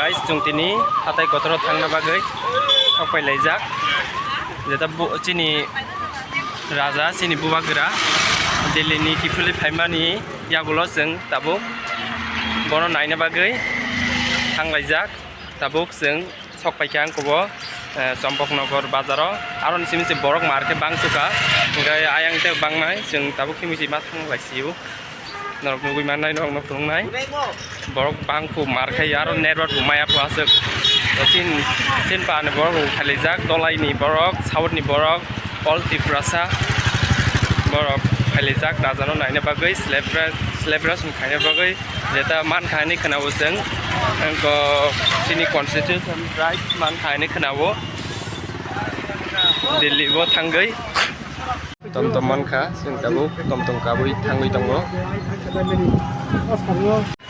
guys जों दिनै हाथाय गथराव थांनो बागै सफैलायजाक जेता चिनि राजा चिनि बुबागोरा दिल्लीनि किफुलि फाइमानि यागुलो जों दाबो बनो नायनो बागै थांलायजाक दाबो जों सकपाइखा आंखौबो चम्पकनगर बाजाराव आरो निसिमसे बरक मार्केट बांसुका ओमफ्राय आयांते बांनाय जों दाबो खिमिसि मा थांलायसियो नरक नुगै मानाय नरक नफुंनाय बरक बांखौ मारखायो आरो नेटवर्क माया प्लासक tin pan borok खालिजाक दलाइनि बरक साउथनि बरक अल त्रिपुरासा बरक खालिजाक राजानो नायनो बागै स्लेब्रास खायनो बागै जेता मान खायनि खोनावो जों अंको चिनि कन्स्टिट्यूशन राइट मान खायनि खोनावो दिल्लीबो थांगै टमटम मानखा जों दाबो टमटम काबै थांगै दङ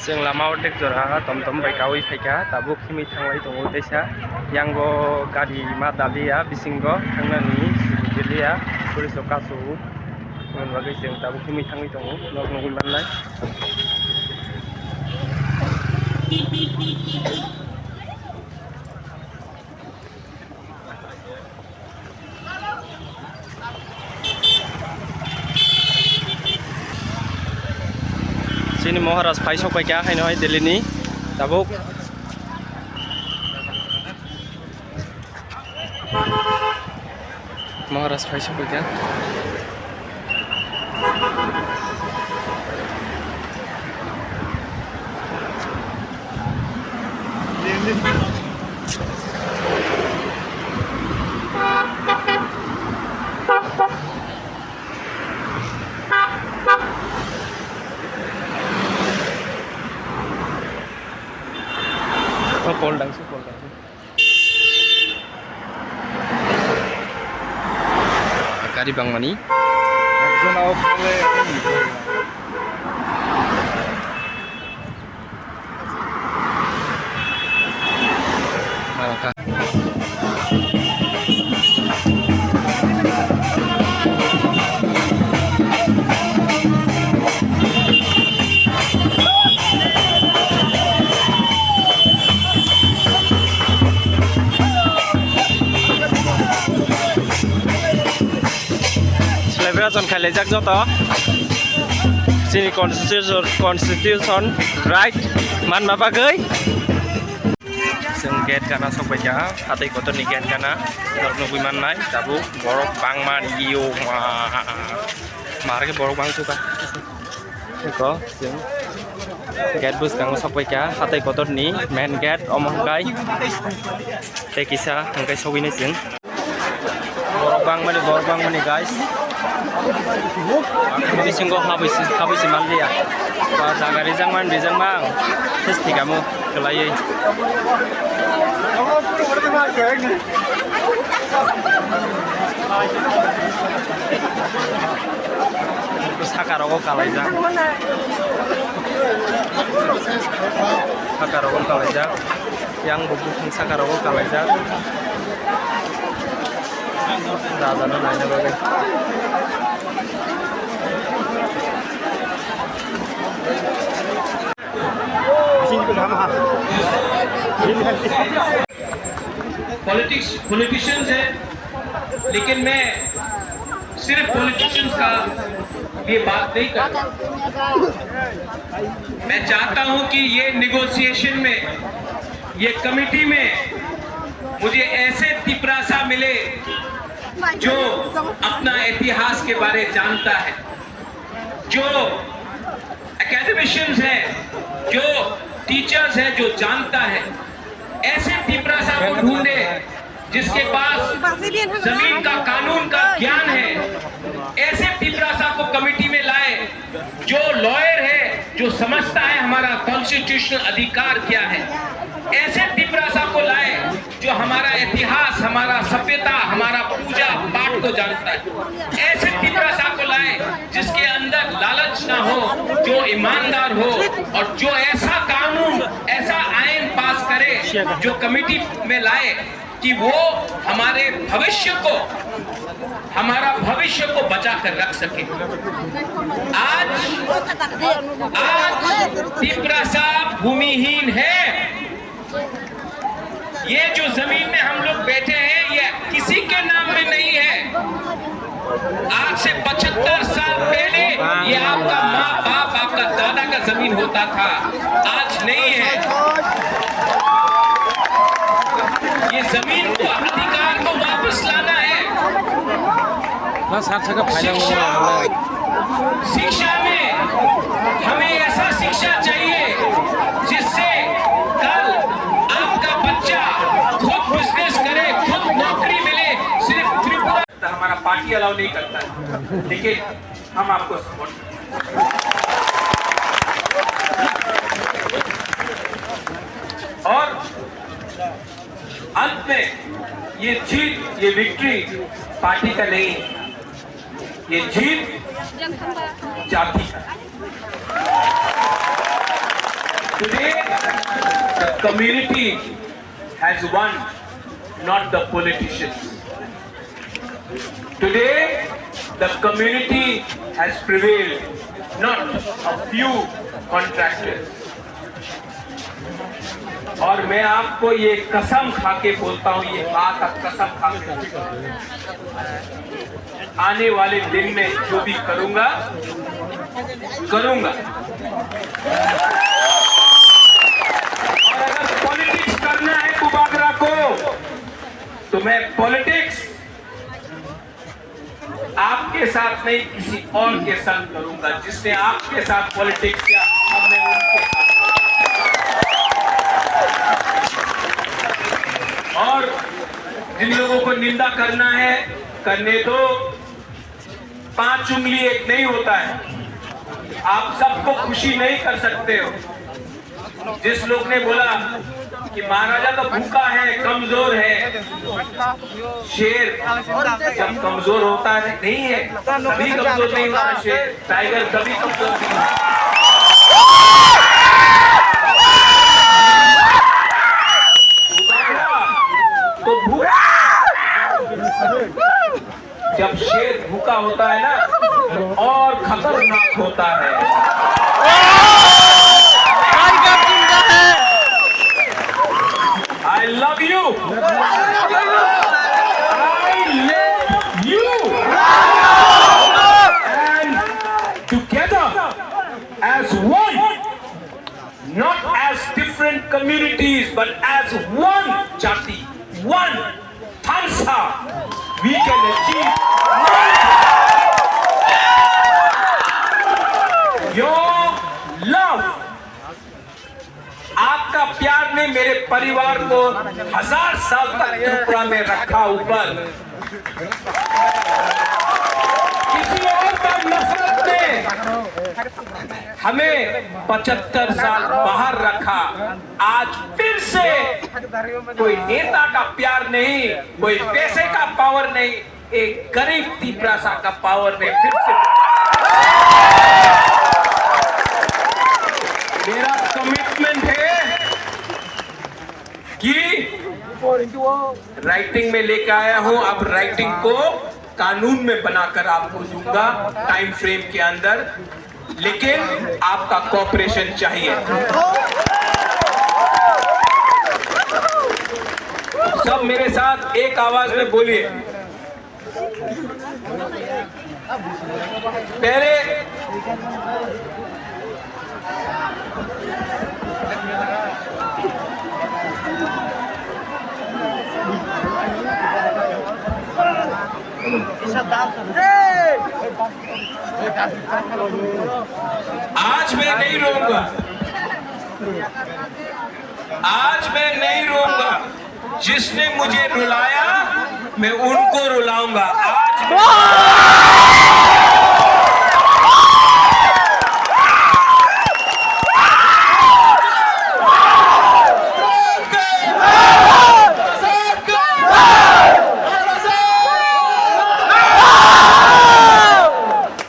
जों लामाव टेक्टरा टमटम बाइकावै फैका दाबो खिमै थांलाय दङ दैसा यांगो गारि मा दालिया बिसिंगो थांनानि दिल्लीया पुलिस कासु मोनबागै जों दाबो खिमै थांगै दङ नग नगै माननाय चिनि महाराज फाइ सफैका हायनो हाय दिल्लीनि दाबो महाराज फाइ सफैका Poldang Kari Bang Mani Celebration खालायजाक जतो चिनि कन्स्टिट्यूशन राइट मान मा बागै जों गेट गाना सफैका हाथाय गथरनि गेट गाना नरनुगै माननाय दाबो बरक बांमान इयो मारके बरक बांसुका एको जों गेट बुसगाङाव सफैका हाथाय गथरनि मेन गेट अमहकाय तेकिसा हंकाय सौगैनाय जों बरक बांमानि गाइस बिसिंगो हाबैसि मानलिया जागारि जांमान बेजोंबां टेस्टि गामो गलायै साकाराव कालायजा yang buku साकाराव कालायजा राजानो नायनो बागै पॉलिटिशियंस है लेकिन मैं सिर्फ पॉलिटिशियंस का ये बात नहीं करता। मैं चाहता हूं कि ये निगोशिएशन में ये कमिटी में मुझे ऐसे तिपरासा मिले जो अपना इतिहास के बारे जानता है, जो एकेडमिशियंस है, जो टीचर्स है, जो जानता है। ऐसे तिपरासा को ढूंढे जिसके पास जमीन का कानून का ज्ञान है। ऐसे तिपरासा को कमिटी में लाए जो लॉयर है, जो समझता है हमारा कॉन्स्टिट्यूशनल अधिकार क्या है। ऐसे तिपरासा को लाए जो हमारा इतिहास, हमारा सभ्यता, हमारा पूजा पाठ को जानता है। ऐसे तिपरासा को लाए जिसके अंदर लालच ना हो, जो ईमानदार हो और जो ऐसा कानून, ऐसा आईन पास करे जो कमिटी में लाए कि वो हमारे हमारा भविष्य को बचा कर रख सके। आज तिपरासा भूमिहीन है। ये जो जमीन में हम लोग बैठे हैं ये किसी के नाम में नहीं है। आज से 75 साल पहले ये आपका माँ बाप आपका दादा का जमीन होता था, आज नहीं है। ये जमीन को अधिकार को वापस लाना है। शिक्षा में हमें ऐसा शिक्षा चाहिए जिससे कल आपका बच्चा खुद बिजनेस करे, खुद नौकरी मिले। सिर्फ त्रिपुरा हमारा पार्टी अलाउ नहीं करता है, लेकिन हम आपको सपोर्ट करते हैं। और अंत में ये जीत, ये विक्ट्री पार्टी का नहीं है, ये जीत जाति का। Today the community has won, not the politicians. Today the community has prevailed, not a few contractors. और मैं आपको ये कसम खा के बोलता हूँ, ये बात का कसम खा के, आने वाले दिन में जो भी करूंगा और अगर पॉलिटिक्स करना है बुबागरा को, तो मैं पॉलिटिक्स आपके साथ नहीं किसी और के संग करूंगा। जिसने आपके साथ पॉलिटिक्स किया, अब मैं उनके साथ। और जिन लोगों को निंदा करना है करने दो, 5 उंगली एक नहीं होता है। आप सबको खुशी नहीं कर सकते हो। जिस लोग ने बोला कि महाराजा तो भूखा है, कमजोर है, शेर जब कमजोर होता है नहीं है, कभी कमजोर नहीं होता शेर, टाइगर कभी कमजोर नहीं होता। तो जब शेर भूखा होता है ना, तो और खतरनाक होता है। I love you. I love you. And together as one, not as different communities, but as one jati, one Tansa, we can achieve your love. आपका प्यार ने मेरे परिवार को 1000 साल तक त्रिपुरा में रखा ऊपर। किसी और पर नफरत ने हमें 75 साल बाहर रखा। आज फिर से कोई नेता का प्यार नहीं, कोई पैसे का पावर नहीं, एक गरीब त्रिपुरा का पावर ने फिर से। मेरा कमिटमेंट है कि राइटिंग में लेकर आया हूं, अब राइटिंग को कानून में बनाकर आपको दूंगा टाइम फ्रेम के अंदर, लेकिन आपका कोऑपरेशन चाहिए। सब मेरे साथ एक आवाज में बोलिए। पहले आज मैं नहीं रोऊंगा, आज मैं नहीं रोऊंगा। जिसने मुझे रुलाया मैं उनको रुलाऊंगा।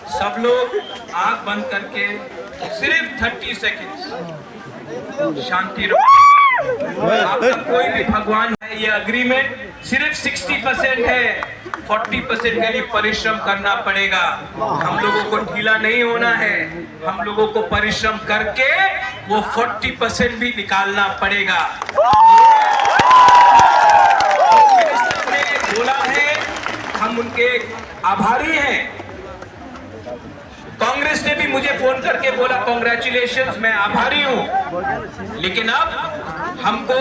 सब लोग आंख बंद करके सिर्फ 30 सेकंड शांति रहो। आपका कोई भी भगवान है, ये अग्रीमेंट सिर्फ 60% है, 40% के लिए परिश्रम करना पड़ेगा। हम लोगों को ढीला नहीं होना है, हम लोगों को परिश्रम करके वो 40% भी निकालना पड़ेगा। मिनिस्टर ने बोला है, हम उनके आभारी हैं। कांग्रेस ने भी मुझे फोन करके बोला कांग्रेचुलेशंस, मैं आभारी हूं। लेकिन अब हमको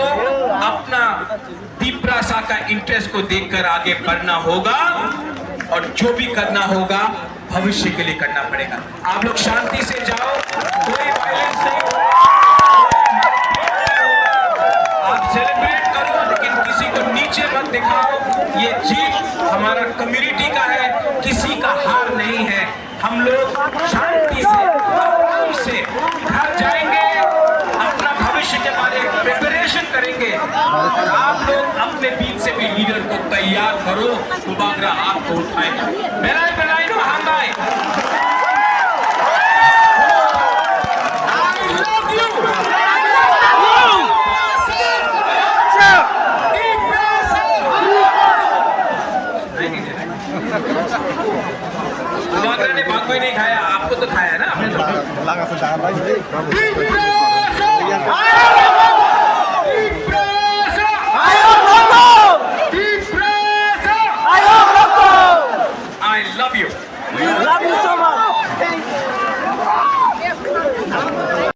अपना दीपरासा का इंटरेस्ट को देखकर आगे बढ़ना होगा और जो भी करना होगा भविष्य के लिए करना पड़ेगा। आप लोग शांति से जाओ, कोई वायलेंस नहीं होगा, आप सेलिब्रेट करो, लेकिन किसी को नीचे मत दिखाओ। ये जीत हमारा कम्युनिटी का है, किसी का हार नहीं है। हम लोग शांति से आराम से घर जाएंगे, अपना भविष्य के बारे में प्रिपरेशन करेंगे और आप लोग अपने बीच से भी लीडर को तैयार करो, बुबागरा आपको उठाएगा। बेलाई बेलाई नो हंगाई। बुबागरा ने भाग कोई नहीं खाया, आपको तो खाया ना। I love you. Love you so much.